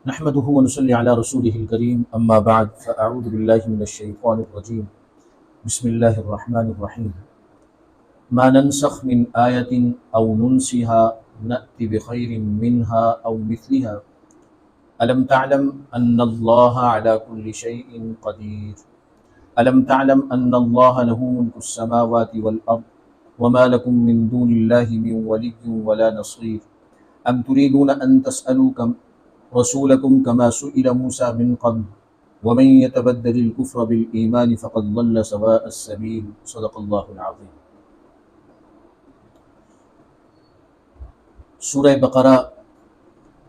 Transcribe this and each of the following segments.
نحمده ونصلي على رسوله الكريم اما بعد فاعوذ بالله من الشيطان الرجيم بسم الله الرحمن الرحيم ما ننسخ من آية او ننسها نأتي بخير منها او مثلها ألم تعلم أن الله على كل شيء قدير ألم تعلم أن الله له ملك السماوات والأرض وما لكم من دون الله من ولي ولا نصير أم تريدون أن تسألوا رسولكم كما سئل موسى من قبل ومن يتبدل الكفر بالإيمان فقد ضل سواء السبيل صدق اللہ العظیم۔ سورہ بقرہ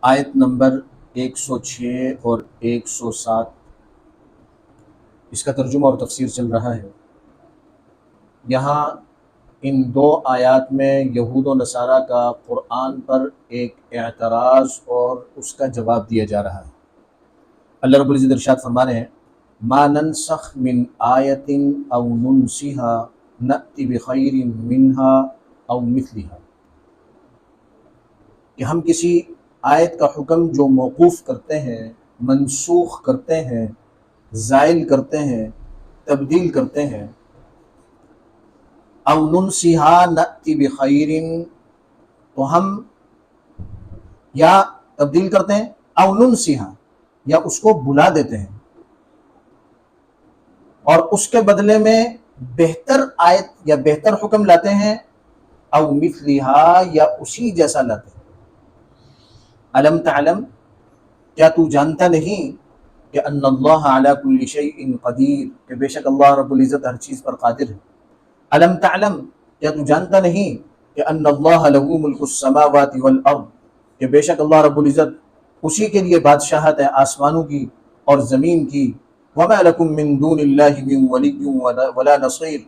آیت نمبر 106 اور 107، اس کا ترجمہ اور تفسیر چل رہا ہے۔ یہاں ان دو آیات میں یہود و نصارہ کا قرآن پر ایک اعتراض اور اس کا جواب دیا جا رہا ہے۔ اللہ رب العزت ارشاد فرما رہے ہیں ما ننسخ من آیت او ننسها نأتی بخیر منها او مثلها، کہ ہم کسی آیت کا حکم جو موقوف کرتے ہیں، منسوخ کرتے ہیں، زائل کرتے ہیں، تبدیل کرتے ہیں، او ننسها نأتی بخیر، تو ہم یا تبدیل کرتے ہیں، او ننسها یا اس کو بلا دیتے ہیں اور اس کے بدلے میں بہتر آیت یا بہتر حکم لاتے ہیں، او مثلها یا اسی جیسا لاتے ہیں۔ الم تعلم، کیا تو جانتا نہیں کہ ان اللہ علی کل شیء قدیر، کہ بے شک اللہ رب العزت ہر چیز پر قادر ہے۔ الم تعلم، کیا تو جانتا نہیں کہ ان اللہ لہ ملک السماوات والارض، کہ بے شک اللہ رب العزت اسی کے لیے بادشاہت ہے آسمانوں کی اور زمین کی۔ وما لکم من دون اللہ من ولی ولا نصیر،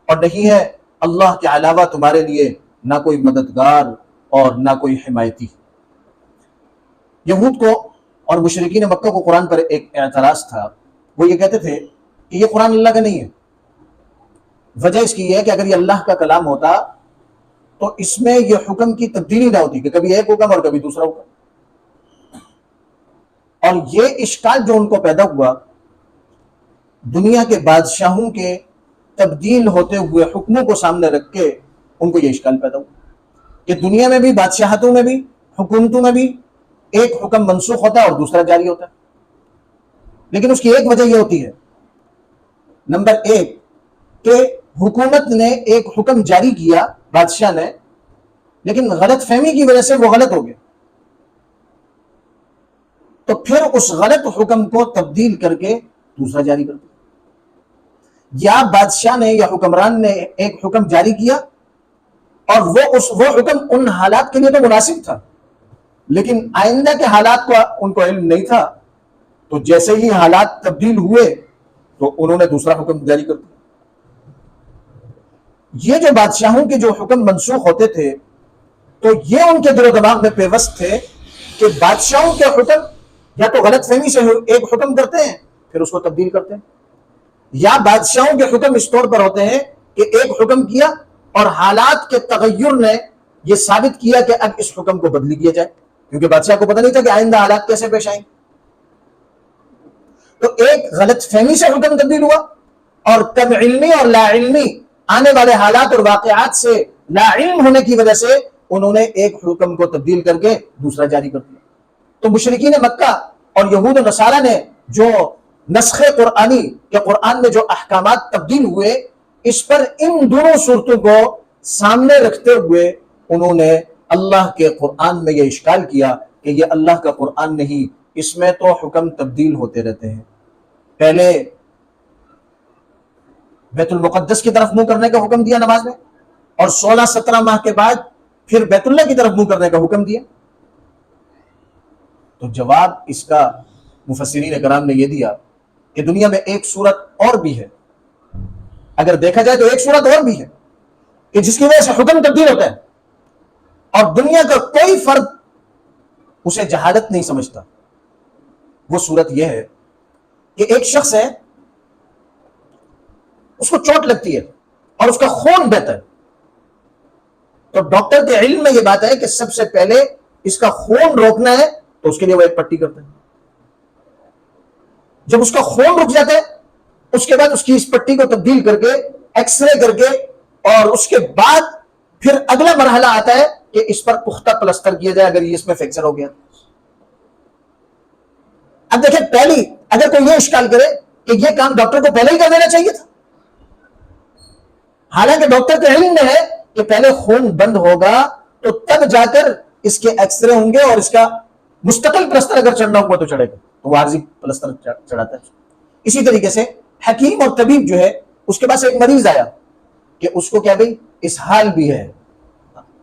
اور نہیں ہے اللہ کے علاوہ تمہارے لیے نہ کوئی مددگار اور نہ کوئی حمایتی۔ یہود کو اور مشرکین مکہ کو قرآن پر ایک اعتراض تھا، وہ یہ کہتے تھے کہ یہ قرآن اللہ کا نہیں ہے۔ وجہ اس کی یہ ہے کہ اگر یہ اللہ کا کلام ہوتا تو اس میں یہ حکم کی تبدیلی نہ ہوتی، کہ کبھی ایک حکم اور کبھی دوسرا حکم۔ اور یہ اشکال جو ان کو پیدا ہوا، دنیا کے بادشاہوں کے تبدیل ہوتے ہوئے حکموں کو سامنے رکھ کے ان کو یہ اشکال پیدا ہوا کہ دنیا میں بھی، بادشاہتوں میں بھی، حکومتوں میں بھی ایک حکم منسوخ ہوتا ہے اور دوسرا جاری ہوتا ہے۔ لیکن اس کی ایک وجہ یہ ہوتی ہے، نمبر ایک، کہ حکومت نے ایک حکم جاری کیا، بادشاہ نے، لیکن غلط فہمی کی وجہ سے وہ غلط ہو گیا، تو پھر اس غلط حکم کو تبدیل کر کے دوسرا جاری کر دیا۔ یا بادشاہ نے یا حکمران نے ایک حکم جاری کیا اور وہ حکم ان حالات کے لیے تو مناسب تھا، لیکن آئندہ کے حالات کو ان کو علم نہیں تھا، تو جیسے ہی حالات تبدیل ہوئے تو انہوں نے دوسرا حکم جاری کر دیا۔ یہ جو بادشاہوں کے جو حکم منسوخ ہوتے تھے، تو یہ ان کے دل و دماغ میں پیوست تھے کہ بادشاہوں کے حکم یا تو غلط فہمی سے ایک حکم کرتے ہیں پھر اس کو تبدیل کرتے ہیں، یا بادشاہوں کے حکم اس طور پر ہوتے ہیں کہ ایک حکم کیا اور حالات کے تغیر نے یہ ثابت کیا کہ اب اس حکم کو بدلی کیا جائے، کیونکہ بادشاہ کو پتہ نہیں تھا کہ آئندہ حالات کیسے پیش آئیں۔ تو ایک غلط فہمی سے حکم تبدیل ہوا، اور کم علمی اور لا علمی آنے والے حالات اور واقعات سے لا علم ہونے کی وجہ سے انہوں نے ایک حکم کو تبدیل کر کے دوسرا جاری کر دیا۔ تو مشرکین مکہ اور یہود و نصارہ نے جو نسخ قرآنی کہ قرآن میں جو احکامات تبدیل ہوئے، اس پر ان دونوں صورتوں کو سامنے رکھتے ہوئے انہوں نے اللہ کے قرآن میں یہ اشکال کیا کہ یہ اللہ کا قرآن نہیں، اس میں تو حکم تبدیل ہوتے رہتے ہیں۔ پہلے بیت المقدس کی طرف منہ کرنے کا حکم دیا نماز میں، اور 16-17 ماہ کے بعد پھر بیت اللہ کی طرف منہ کرنے کا حکم دیا۔ تو جواب اس کا مفسرین کرام نے یہ دیا کہ دنیا میں ایک صورت اور بھی ہے، اگر دیکھا جائے تو ایک صورت اور بھی ہے کہ جس کی وجہ سے حکم تبدیل ہوتا ہے اور دنیا کا کوئی فرد اسے جہالت نہیں سمجھتا۔ وہ صورت یہ ہے کہ ایک شخص ہے، اس کو چوٹ لگتی ہے اور اس کا خون بہتا ہے، تو ڈاکٹر کے علم میں یہ بات ہے کہ سب سے پہلے اس کا خون روکنا ہے تو اس کے لیے وہ ایک پٹی کرتے ہیں، جب اس کا خون رک جاتا ہے اس کے بعد اس کی اس پٹی کو تبدیل کر کے ایکس رے کر کے اور اس کے بعد پھر اگلا مرحلہ آتا ہے کہ اس پر پختہ پلستر کیا جائے اگر یہ اس میں فریکچر ہو گیا. اب دیکھیں پہلی اگر کوئی یہ اشکال کرے کہ یہ کام ڈاکٹر کو پہلے ہی کر دینا چاہیے تھا، حالانکہ ڈاکٹر کے علم میں ہے کہ پہلے خون بند ہوگا تو تب جا کر اس کے ایکس رے ہوں گے اور اس کا مستقل پلستر اگر چڑھنا ہوگا تو چڑھے گا، تو وہ عارضی پلستر چڑھاتا ہے. اسی طریقے سے حکیم اور طبیب جو ہے اس کے پاس ایک مریض آیا کہ اس کو کیا بھائی اسہال بھی ہے،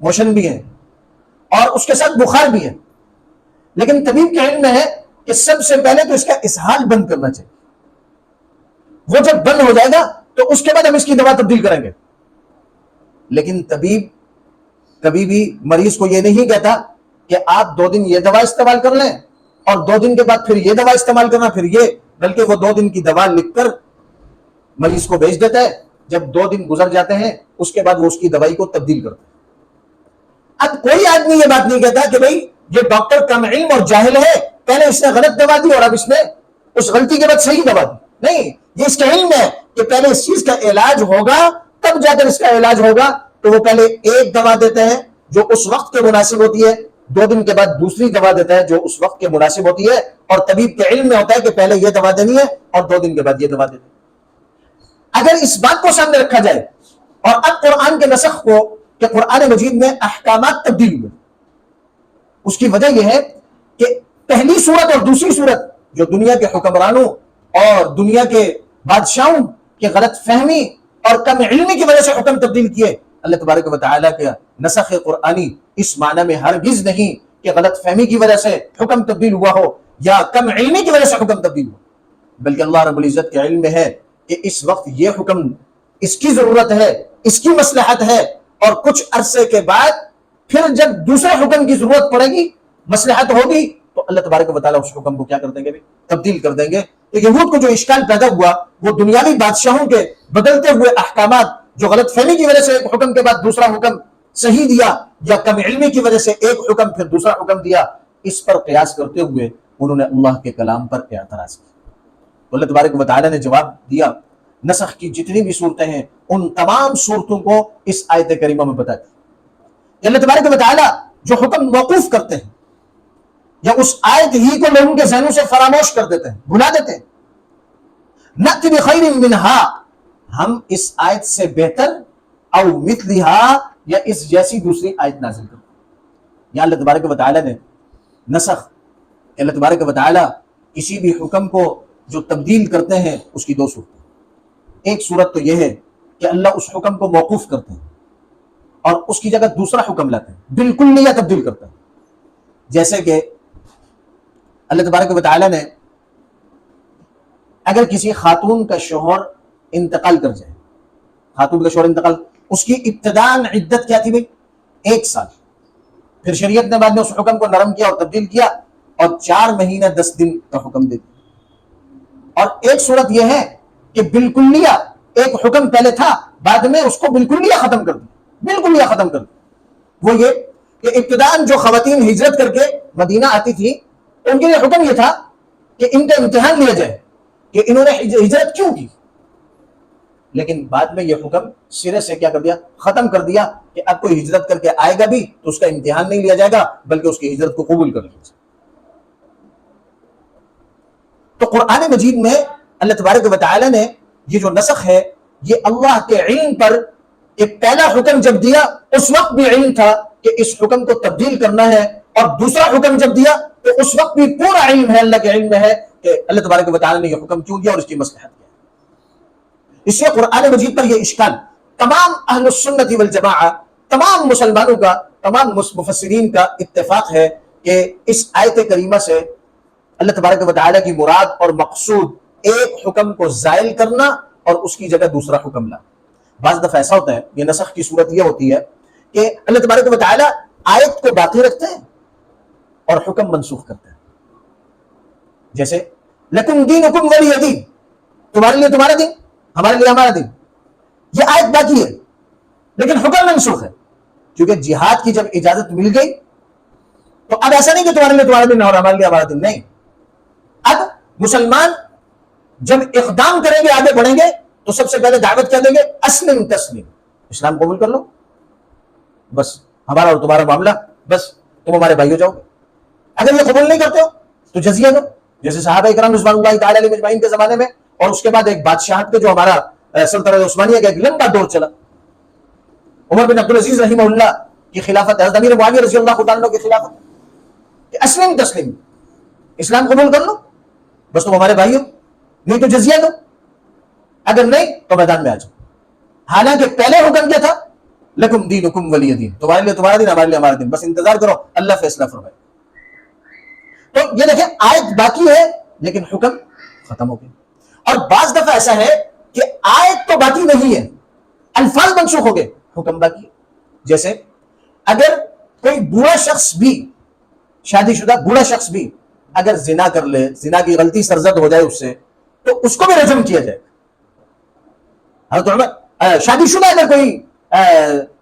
موشن بھی ہے اور اس کے ساتھ بخار بھی ہے، لیکن طبیب کے علم میں ہے کہ سب سے پہلے تو اس کا اسہال بند کرنا چاہیے، وہ جب بند ہو جائے گا تو اس کے بعد ہم اس کی دوا تبدیل کریں گے. لیکن طبیب کبھی بھی مریض کو یہ نہیں کہتا کہ آپ 2 دن یہ دوا استعمال کر لیں اور 2 دن کے بعد پھر یہ دوا استعمال کرنا پھر یہ، بلکہ وہ 2 دن کی دوا لکھ کر مریض کو بھیج دیتا ہے. جب 2 دن گزر جاتے ہیں اس کے بعد وہ اس کی دوائی کو تبدیل کرتا ہے. اب کوئی آدمی یہ بات نہیں کہتا کہ بھائی یہ ڈاکٹر کم علم اور جاہل ہے، پہلے اس نے غلط دوا دی اور اب اس نے اس غلطی کے بعد صحیح دوا دی. نہیں، یہ اس کا علم ہے کہ پہلے اس چیز کا علاج ہوگا تب جا کر اس کا علاج ہوگا، تو وہ پہلے ایک دوا دیتے ہیں جو اس وقت کے مناسب ہوتی ہے، 2 دن کے بعد دوسری دوا دیتا ہے جو اس وقت کے مناسب ہوتی ہے، اور طبیب کے علم میں ہوتا ہے کہ پہلے یہ دوا دینی ہے اور 2 دن کے بعد یہ دوا دینی ہے. اگر اس بات کو سامنے رکھا جائے اور اب قرآن کے نسخ کو کہ قرآن مجید میں احکامات تبدیل ہوئے، اس کی وجہ یہ ہے کہ پہلی صورت اور دوسری صورت جو دنیا کے حکمرانوں اور دنیا کے بادشاہوں کی غلط فہمی اور کم علمی کی وجہ سے حکم تبدیل کیے، اللہ تبارک و تعالیٰ کے نسخ قرآنی اس معنی میں ہرگز نہیں کہ غلط فہمی کی وجہ سے حکم تبدیل ہوا ہو یا کم علمی کی وجہ سے حکم تبدیل ہوا، بلکہ اللہ رب العزت کے علم میں ہے کہ اس وقت یہ حکم اس کی ضرورت ہے، اس کی مصلحت ہے، اور کچھ عرصے کے بعد پھر جب دوسرے حکم کی ضرورت پڑے گی، مصلحت ہوگی، تو اللہ تبارک و تعالیٰ اس حکم کو کیا کر دیں گے؟ تبدیل کر دیں گے. تو یہود کو جو اشکال پیدا ہوا وہ دنیاوی بادشاہوں کے بدلتے ہوئے احکامات جو غلط فہمی کی وجہ سے ایک حکم کے بعد دوسرا حکم صحیح دیا یا کم علمی کی وجہ سے ایک حکم پھر دوسرا حکم دیا، اس پر قیاس کرتے ہوئے انہوں نے اللہ کے کلام پر اعتراض کیا. تو اللہ تبارک و تعالیٰ نے جواب دیا، نسخ کی جتنی بھی صورتیں ہیں ان تمام صورتوں کو اس آیت کریمہ میں بتا دی. اللہ تبارک و تعالیٰ جو حکم موقوف کرتے ہیں یا اس آیت ہی کو لوگوں کے ذہنوں سے فراموش کر دیتے ہیں، بھلا دیتے ہیں، نأتی بخیر منہا، ہم اس آیت سے بہتر او مثلہا یا اس جیسی دوسری آیت نازل کرتے ہیں. یا اللہ تبارک و تعالیٰ نے نسخ، اللہ تبارک و تعالیٰ کسی بھی حکم کو جو تبدیل کرتے ہیں اس کی 2 صورتیں. ایک صورت تو یہ ہے کہ اللہ اس حکم کو موقوف کرتے ہیں اور اس کی جگہ دوسرا حکم لاتے ہیں، بالکل نہیں تبدیل کرتے ہیں. جیسے کہ اللہ تبارک و تعالیٰ نے اگر کسی خاتون کا شوہر انتقال کر جائے، خاتون کا شوہر انتقال، اس کی ابتداءً عدت کیا تھی بھائی؟ 1 سال. پھر شریعت نے بعد میں اس حکم کو نرم کیا اور تبدیل کیا اور 4 مہینہ 10 دن کا حکم دے دیا. اور ایک صورت یہ ہے کہ بالکل لیا، ایک حکم پہلے تھا بعد میں اس کو بالکل لیا ختم کر دیا، بالکل لیا ختم کر دیا. وہ یہ کہ ابتداءً جو خواتین ہجرت کر کے مدینہ آتی تھی ان کے لیے حکم یہ تھا کہ ان کا امتحان لیا جائے کہ انہوں نے ہجرت کیوں کی، لیکن بعد میں یہ حکم سرے سے کیا کر دیا؟ ختم کر دیا کہ اب کوئی ہجرت کر کے آئے گا بھی تو اس کا امتحان نہیں لیا جائے گا بلکہ اس کی ہجرت کو قبول کر لیا جائے. تو قرآن مجید میں اللہ تبارک و تعالیٰ نے یہ جو نسخ ہے یہ اللہ کے علم پر ایک پہلا حکم جب دیا اس وقت بھی علم تھا کہ اس حکم کو تبدیل کرنا ہے، اور دوسرا حکم جب دیا تو اس وقت بھی پورا علم ہے، اللہ کے علم میں ہے کہ اللہ تبارک و تعالیٰ نے یہ حکم کیوں دیا اور اس کی مصلحت کیا. اس لیے قرآن مجید پر یہ اشکال تمام اہل السنت والجماعہ، تمام مسلمانوں کا، تمام مفسرین کا اتفاق ہے کہ اس آیت کریمہ سے اللہ تبارک و تعالیٰ کی مراد اور مقصود ایک حکم کو زائل کرنا اور اس کی جگہ دوسرا حکم لانا. بعض دفعہ ایسا ہوتا ہے، یہ نسخ کی صورت یہ ہوتی ہے کہ اللہ تبارک و تعالیٰ آیت کو باقی رکھتے ہیں اور حکم منسوخ کرتے ہیں. جیسے لکم دینکم ولی دین، تمہارے لیے تمہارا دین، ہمارے لیے ہمارا دین. یہ آیت باقی ہے لیکن حکم منسوخ ہے، کیونکہ جہاد کی جب اجازت مل گئی تو اب ایسا نہیں کہ تمہارے لیے تمہارا دین اور ہمارے لیے ہمارا دین. نہیں، اب مسلمان جب اقدام کریں گے آگے بڑھیں گے تو سب سے پہلے دعوت کیا دیں گے؟ اسلم تسلیم، اسلام قبول کر لو، بس ہمارا اور تمہارا معاملہ، بس تم ہمارے بھائی ہو جاؤ گے۔ اگر یہ قبول نہیں کرتے ہو تو جزیہ دو، جیسے صحابہ کرام رضوان اللہ تعالی علیہم اجمعین کے زمانے میں، اور اس کے بعد ایک بادشاہت کے جو ہمارا سلطنت عثمانیہ کا ایک لمبا دور چلا، عمر بن عبدالعزیز رحمہ اللہ کی خلافت، حضرت امیر معاویہ رضی اللہ تعالیٰ عنہ کی خلافت، کہ اسلم تسلیم، اسلام قبول کر لو، بس تم ہمارے بھائی ہو، نہیں تو جزیہ دو، اگر نہیں تو میدان میں آ جاؤ۔ حالانکہ پہلے حکم کیا تھا؟ لکم دینکم ولی دین، تمہارے لیے تمہارا دین، ہمارے لیے ہمارا دین، بس انتظار کرو اللہ فیصلہ فرمائے۔ تو یہ دیکھیں آیت باقی ہے لیکن حکم ختم ہو گیا۔ اور بعض دفعہ ایسا ہے کہ آیت تو باقی نہیں ہے، الفاظ منسوخ ہو گئے، حکم باقی ہے۔ جیسے اگر کوئی بوڑھا شخص بھی، شادی شدہ بوڑھا شخص بھی اگر زنا کر لے، زنا کی غلطی سرزد ہو جائے اس سے، تو اس کو بھی رجم کیا جائے۔ حضرت عمر، شادی شدہ اگر کوئی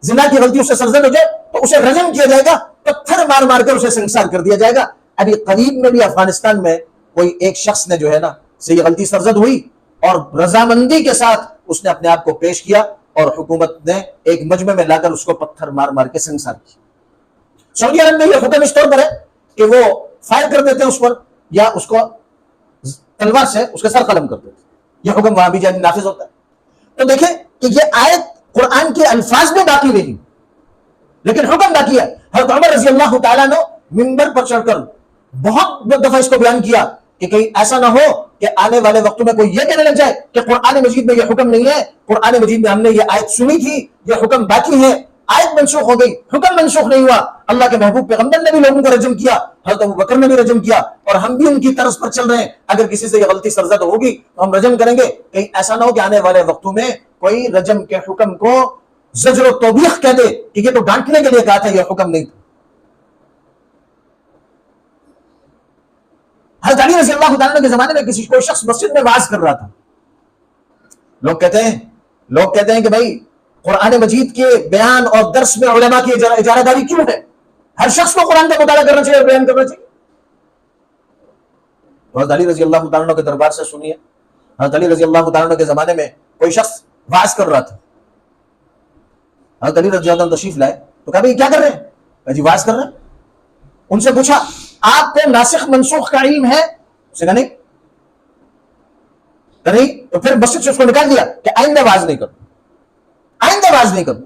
زنا کی غلطی اس سے سرزد ہو جائے تو اسے رجم کیا جائے گا، پتھر مار مار کر اسے سنسار کر دیا جائے گا۔ ابھی قریب میں بھی افغانستان میں کوئی ایک شخص نے جو ہے نا سے یہ غلطی سرزد ہوئی اور رضامندی کے ساتھ اس نے اپنے آپ کو پیش کیا اور حکومت نے ایک مجمع میں لا کر اس کو پتھر مار مار کے سنسار کیا۔ سعودی عرب میں یہ حکم اس طور پر ہے کہ وہ فائر کر دیتے ہیں اس پر، یا اس کو تلوار سے اس کے سر قلم کر دیتے ہیں۔ یہ حکم وہاں بھی جاری نافذ ہوتا ہے۔ تو دیکھیں کہ یہ آیت قرآن کے الفاظ میں باقی نہیں لیکن حکم باقی ہے۔ حضرت عمر رضی اللہ تعالیٰ نے منبر پر چڑھ کر بہت دفعہ اس کو بیان کیا کہ کہیں ایسا نہ ہو کہ آنے والے وقتوں میں کوئی یہ کہنے لگ جائے کہ قرآن مجید میں یہ حکم نہیں ہے، قرآن مجید میں ہم نے یہ آیت سنی تھی، یہ حکم باقی ہے، آیت منسوخ ہو گئی، حکم منسوخ نہیں ہوا۔ اللہ کے محبوب پیغمبر نے بھی لوگوں کو رجم کیا، حضرت ابوبکر نے بھی رجم کیا، اور ہم بھی ان کی طرز پر چل رہے ہیں۔ اگر کسی سے یہ غلطی سرزد ہوگی تو ہم رجم کریں گے، کہیں ایسا نہ ہو کہ آنے والے وقتوں میں کوئی رجم کے حکم کو زجر و توبیخ کہہ دے کہ یہ تو ڈانٹنے کے لیے کہا تھا، یہ حکم نہیں تھا۔ حضرت علی رضی اللہ تعالیٰ کے زمانے میں کوئی شخص مسجد میں واعظ کر رہا تھا، لوگ کہتے ہیں کہ بھائی قرآن مجید کے بیان اور درس میں علماء کی اجارہ داری کیوں ہے؟ ہر شخص کو قرآن کا مطالعہ کرنا چاہیے، بیان کرنا چاہیے۔ حضرت علی رضی اللہ تعالیٰ کے دربار سے سنیے، حضرت علی رضی اللہ تعالیٰ کے زمانے میں کوئی شخص واعظ کر رہا تھا، حضرت علی رضی اللہ عنہ تشریف لائے تو کہا بھائی کیا کر رہے ہیں؟ کہا جی واعظ کر رہے ہیں۔ ان سے پوچھا آپ کو ناسخ منسوخ کا علم ہے؟ اس نے کہا نہیں۔ تو پھر مسجد سے اس کو نکال دیا کہ آئندہ واعظ نہیں کروں، آئندہ واعظ نہیں کروں۔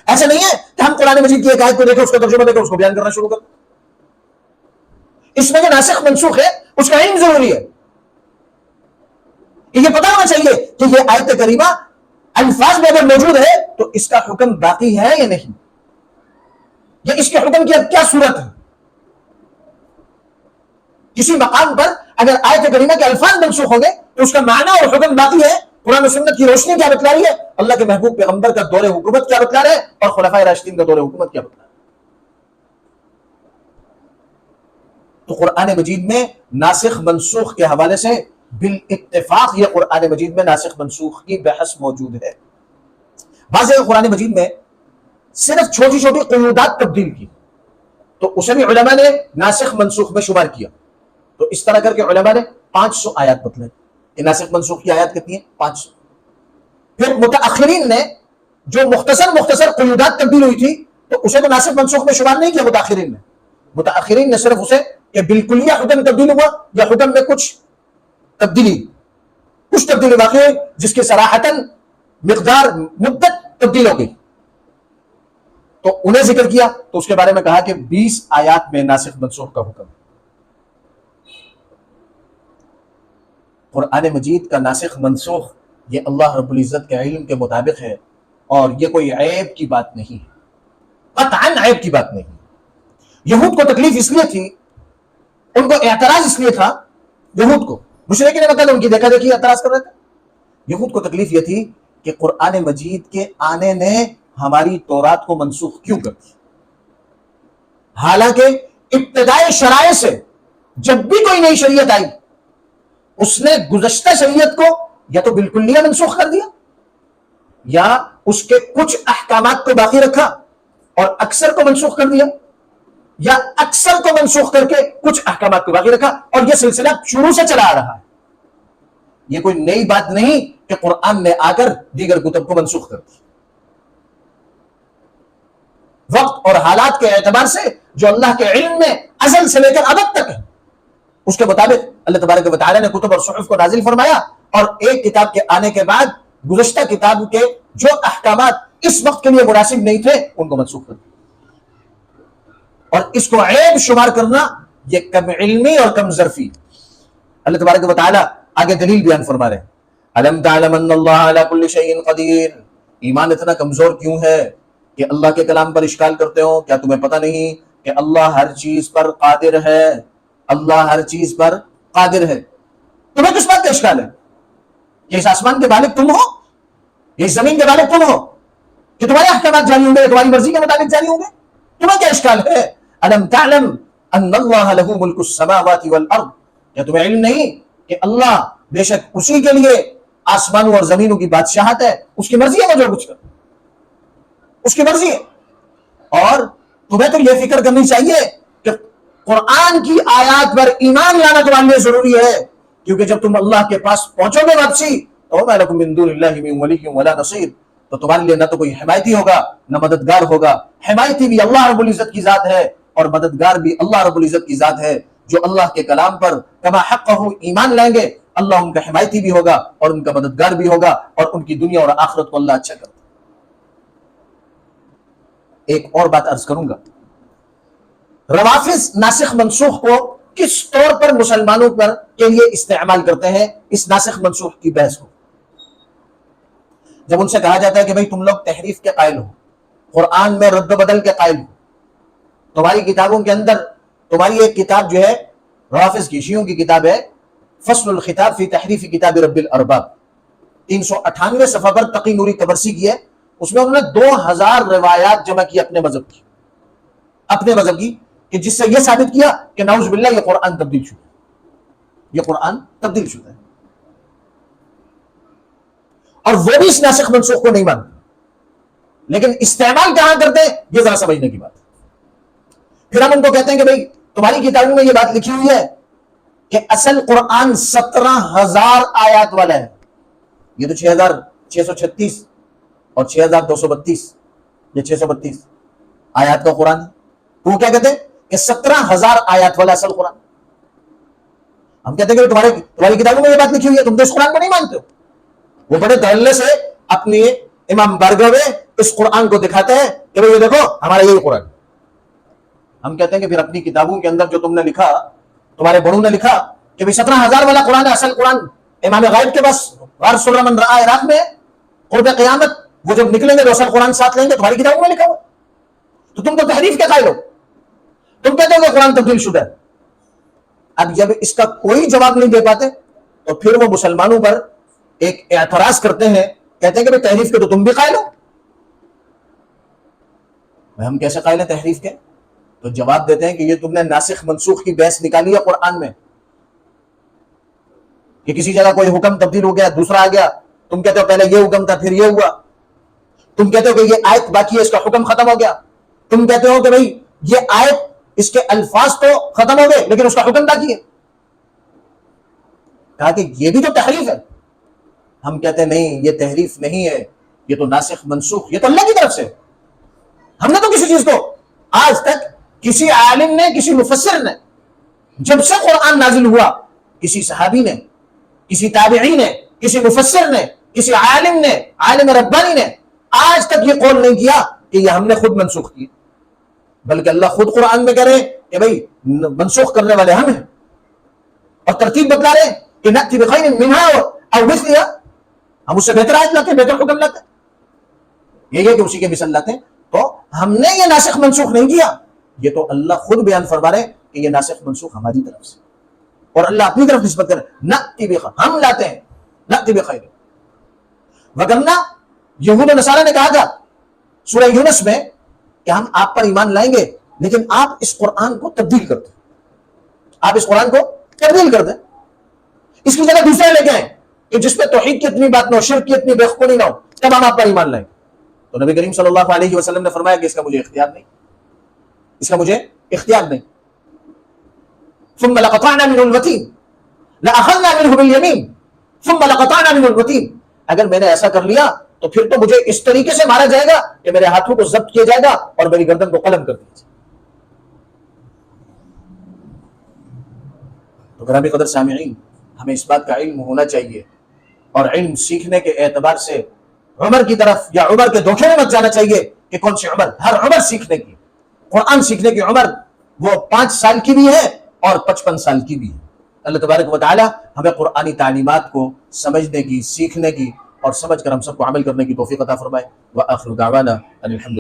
ایسا نہیں ہے کہ ہم قرآن مجید کی ایک آیت کو دیکھیں، اس کا ترجمہ دیکھیں، اس کو بیان کرنا شروع کر۔ اس میں جو ناسخ منسوخ ہے اس کا علم ضروری ہے، کہ یہ پتہ ہونا چاہیے کہ یہ آیت کریمہ الفاظ میں اگر موجود ہے تو اس کا حکم باقی ہے یا نہیں، یا اس کے حکم کی اب کیا صورت ہے۔ کسی مقام پر اگر آیت کریمہ کے الفاظ منسوخ ہو گئے تو اس کا معنی اور حکم باقی ہے۔ قرآن و سنت کی روشنی کیا بتلا رہی ہے، اللہ کے محبوب پیغمبر کا دور حکومت کیا بتلا رہا ہے، اور خلفائے راشدین کا دور حکومت کیا بتلا رہا ہے۔ تو قرآن مجید میں ناسخ منسوخ کے حوالے سے بالاتفاق یہ قرآن مجید میں ناسخ منسوخ کی بحث موجود ہے۔ بعض قرآن مجید میں صرف چھوٹی چھوٹی قیودات تبدیل کی تو اسے بھی علماء نے ناسخ منسوخ میں شمار کیا۔ تو اس طرح کر کے علماء نے 500 آیات بتلائے کہ ناسخ منسوخ کی آیات کتنی ہیں؟ 500۔ پھر متاخرین نے جو مختصر قیودات تبدیل ہوئی تھی تو اسے تو ناسخ منسوخ میں شمار نہیں کیا متاخرین نے صرف اسے کہ بالکلیہ حکم تبدیل ہوا یا حکم میں کچھ تبدیلی واقع ہوئی جس کی صراحتاً مقدار مدت تبدیل ہو گئی تو انہیں ذکر کیا۔ تو اس کے بارے میں کہا کہ 20 آیات میں ناسخ منسوخ کا حکم ہے۔ قرآن مجید کا ناسخ منسوخ یہ اللہ رب العزت کے علم کے مطابق ہے، اور یہ کوئی عیب کی بات نہیں ہے، قطعاً عیب کی بات نہیں۔ یہود کو تکلیف اس لیے تھی، ان کو اعتراض اس لیے تھا، یہود کو مشرکین مکہ ان کی دیکھا دیکھی اعتراض کر رہے تھے۔ یہود کو تکلیف یہ تھی کہ قرآن مجید کے آنے نے ہماری تورات کو منسوخ کیوں کر دی، حالانکہ ابتدائی شرائع سے جب بھی کوئی نئی شریعت آئی اس نے گزشتہ شریعت کو یا تو بالکلیہ منسوخ کر دیا یا اس کے کچھ احکامات کو باقی رکھا اور اکثر کو منسوخ کر دیا، یا اکثر کو منسوخ کر کے کچھ احکامات کو باقی رکھا، اور یہ سلسلہ شروع سے چلا آ رہا ہے۔ یہ کوئی نئی بات نہیں کہ قرآن نے آ کر دیگر کتب کو منسوخ کر دی. وقت اور حالات کے اعتبار سے جو اللہ کے علم میں ازل سے لے کر ابد تک ہے اس کے مطابق اللہ تبارک و تعالیٰ نے کتب اور صحف کو نازل فرمایا, اور ایک کتاب کے آنے کے بعد گزشتہ کتاب کے جو احکامات اس وقت کے لیے مناسب نہیں تھے ان کو منسوخ کر دیا. اور اس کو عیب شمار کرنا یہ کم علمی اور کم ظرفی. اللہ تبارک و تعالیٰ آگے دلیل بیان فرما رہے ہیں, الم تعلم ان اللہ علی کل شیء قدیر, ایمان اتنا کمزور کیوں ہے کہ اللہ کے کلام پر اشکال کرتے ہو؟ کیا تمہیں پتہ نہیں کہ اللہ ہر چیز پر قادر ہے؟ اللہ ہر چیز پر قادر ہے. تمہیں کس بات کا اشکال ہے کہ اس آسمان کے مالک تم ہو, اس زمین کے مالک تم ہو, کہ تمہارے احکامات جاری ہوں گے, تمہاری مرضی کے مطابق جاری ہوں گے؟ تمہیں کیا اشکال ہے؟ الم تعلم ان اللہ لہ ملک السماوات والارض, کیا تمہیں علم نہیں کہ اللہ بے شک اسی کے لیے آسمانوں اور زمینوں کی بادشاہت ہے, اس کی مرضی ہے وہ جو کچھ کر, اس کی مرضی ہے. اور تمہیں تو یہ فکر کرنی چاہیے کہ قرآن کی آیات پر ایمان لانا تمہارے لیے ضروری ہے, کیونکہ جب تم اللہ کے پاس پہنچو گے واپسی تو ما لکم من دون اللہ من ولی ولا نصیر, تو تمہارے لیے نہ تو کوئی حمایتی ہوگا نہ مددگار ہوگا. حمایتی بھی اللہ رب العزت کی ذات ہے اور مددگار بھی اللہ رب العزت کی ذات ہے. جو اللہ کے کلام پر کما حقہ ایمان لائیں گے اللہ ان کا حمایتی بھی ہوگا اور ان کا مددگار بھی ہوگا, اور ان کی دنیا اور آخرت کو اللہ اچھا کرتا. ایک اور بات عرض کروں گا, روافض ناسخ منسوخ کو کس طور پر مسلمانوں پر کے لیے استعمال کرتے ہیں اس ناسخ منسوخ کی بحث کو. جب ان سے کہا جاتا ہے کہ بھئی تم لوگ تحریف کے قائل ہو, قرآن میں رد و بدل کے قائل ہو, تمہاری کتابوں کے اندر تمہاری ایک کتاب جو ہے روافض کی شیعوں کی کتاب ہے فصل الخطاب فی تحریف کتاب رب الارباب, 398 صفحہ پر تقی نوری تبرسی کی ہے. اس میں انہوں نے 2000 روایات جمع کی اپنے مذہب کی, کہ جس سے یہ ثابت کیا کہ نعوذ باللہ یہ قرآن تبدیل شدہ ہے, یہ قرآن تبدیل شدہ ہے. اور وہ بھی اس ناسخ منسوخ کو نہیں مانتے, لیکن استعمال کہاں کرتے ہیں یہ ذرا سمجھنے کی بات ہے. پھر ہم ان کو کہتے ہیں کہ بھئی تمہاری کتابوں میں یہ بات لکھی ہوئی ہے کہ اصل قرآن 17,000 آیات والا ہے, یہ تو 6,636 اور 6,232 یہ 632 آیات کا قرآن ہے. تو وہ کیا کہتے ہیں کہ 17,000 آیات والا اصل قرآن. ہم کہتے ہیں کہ تمہاری کتابوں میں یہ بات لکھی ہوئی ہے, تم تو اس قرآن کو نہیں مانتے ہو. وہ بڑے دھڑلے سے اپنی امام بارگاہ میں اس قرآن کو دکھاتے ہیں کہ بھئی یہ دیکھو ہمارا یہی قرآن. ہم کہتے ہیں کہ پھر اپنی کتابوں کے اندر جو تم نے لکھا, تمہارے بڑوں نے لکھا کہ 17,000 والا قرآن ہے, اصل قرآن امام غائب کے پاس غار سر من رآ عراق میں قرب قیامت وہ جب نکلیں گے تو اصل قرآن ساتھ لیں گے, تمہاری کتابوں میں لکھا ہوا. تو تم تو تحریف کے قائل ہو, تم کہتے ہو کہ قرآن تبدیل شدہ ہے. اب جب اس کا کوئی جواب نہیں دے پاتے تو پھر وہ مسلمانوں پر ایک اعتراض کرتے ہیں, کہتے ہیں کہ تحریف کے تو تم بھی قائل ہو. ہم کیسے قائل ہیں تحریف کے؟ تو جواب دیتے ہیں کہ یہ تم نے ناسخ منسوخ کی بحث نکالی ہے قرآن میں, کہ کسی جگہ کوئی حکم تبدیل ہو گیا دوسرا آ گیا, تم کہتے ہو پہلے یہ حکم تھا پھر یہ ہوا. تم کہتے ہو کہ یہ آیت باقی ہے اس کا حکم ختم ہو گیا. تم کہتے ہو کہ بھئی یہ آیت اس کے الفاظ تو ختم ہو گئے لیکن اس کا حکم باقی ہے. کہا کہ یہ بھی تو تحریف ہے. ہم کہتے ہیں نہیں, یہ تحریف نہیں ہے, یہ تو ناسخ منسوخ, یہ تو اللہ کی طرف سے. ہم نے تو کسی چیز کو آج تک کسی عالم نے, کسی مفسر نے, جب سے قرآن نازل ہوا, کسی صحابی نے, کسی تابعی نے, کسی مفسر نے, کسی عالم نے, عالم ربانی نے آج تک یہ قول نہیں کیا کہ یہ ہم نے خود منسوخ کی, بلکہ اللہ خود قرآن میں کہہ رہے کہ بھئی منسوخ کرنے والے ہم ہیں, اور ترتیب بتلا رہے کہ نأتی بخیر منہا او مثلہا, ہم اس سے بہتر آیت لاتے ہیں, بہتر حکم لاتے ہیں, یہ ہے کہ اسی کے مثل لاتے ہیں. تو ہم نے یہ ناسخ منسوخ نہیں کیا, یہ تو اللہ خود بیان فرما رہے کہ یہ ناسخ منسوخ ہماری طرف سے, اور اللہ اپنی طرف نسبت کرے نأتی بخیر, ہم لاتے ہیں نأتی بخیر. وگرنہ یہود و نصارہ نے کہا تھا سورہ یونس میں کہ ہم آپ پر ایمان لائیں گے لیکن آپ اس قرآن کو تبدیل کر دیں, آپ اس قرآن کو تبدیل کر دیں, اس کی جگہ دوسرے لے کے آئیں کہ جس پہ توحید کی اتنی بات نہ ہو, شرک کی اتنی بےخونی نہ ہو, تب ہم آپ پر ایمان لائیں. تو نبی کریم صلی اللہ علیہ وسلم نے فرمایا کہ اس کا مجھے اختیار نہیں, اس کا مجھے اختیار نہیں. ثم لقطعنا منه الوتين لأخذنا منه باليمين ثم لقطعنا منه الوتين، اگر میں نے ایسا کر لیا تو پھر تو مجھے اس طریقے سے مارا جائے گا کہ میرے ہاتھوں کو ضبط کیا جائے گا اور میری گردن کو قلم کر دیا جائے گا۔ تو گرامی قدر سامعین، ہمیں اس بات کا علم ہونا چاہیے، اور علم سیکھنے کے اعتبار سے عمر کی طرف یا عمر کے دھوکے میں مت جانا چاہیے کہ کون سی عمر، ہر عمر سیکھنے کی، قرآن سیکھنے کی عمر وہ 5 سال کی بھی ہے اور 55 سال کی بھی ہے۔ اللہ تبارک و تعالی ہمیں قرآنی تعلیمات کو سمجھنے کی، سیکھنے کی اور سمجھ کر ہم سب کو عمل کرنے کی توفیق عطا فرمائے۔ وآخر دعوانا ان الحمد